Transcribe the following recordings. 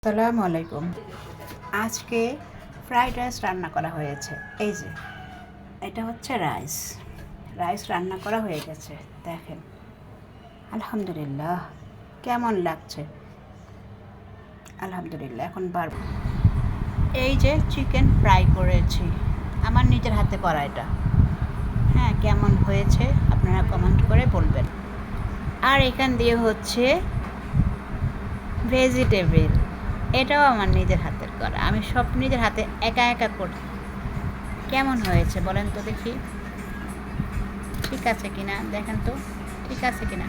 আসসালামু আলাইকুম। আজকে ফ্রাইড রাইস রান্না করা হয়েছে। এই যে এটা হচ্ছে রাইস রান্না করা হয়ে গেছে। দেখেন, আলহামদুলিল্লাহ কেমন লাগছে। আলহামদুলিল্লাহ। এখন এই যে চিকেন ফ্রাই করেছি, আমার নিজের হাতে করা এটা। হ্যাঁ, কেমন হয়েছে আপনারা কমেন্ট করে বলবেন। আর এখান দিয়ে হচ্ছে ভেজিটেবল, এটাও আমার নিজের হাতের করা। আমি সব নিজের হাতে একা একা করি। কেমন হয়েছে বলেন তো দেখি, ঠিক আছে কিনা দেখেন তো, ঠিক আছে কিনা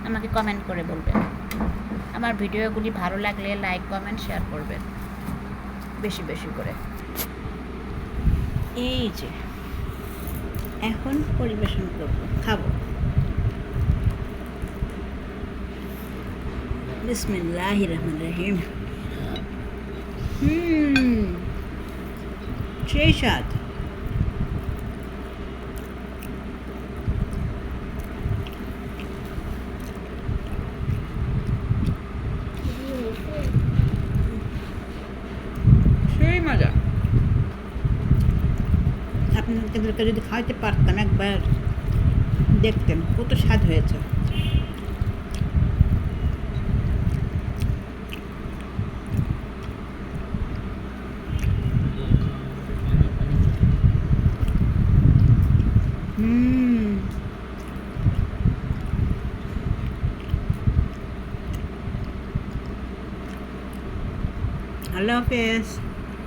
আমাকে কমেন্ট করে বলবেন। আমার ভিডিওগুলি ভালো লাগলে লাইক কমেন্ট শেয়ার করবেন বেশি বেশি করে। এই যে এখন পরিবেশন করব, খাবো। বিসমিল্লাহির রহমানির রহিম। সেই স্বাদ। সেই মজা। আপনাদেরকে যদি খাওয়াতে পারতাম, একবার দেখতেন কত স্বাদ হয়েছে। আল্লাহ হাফেজ।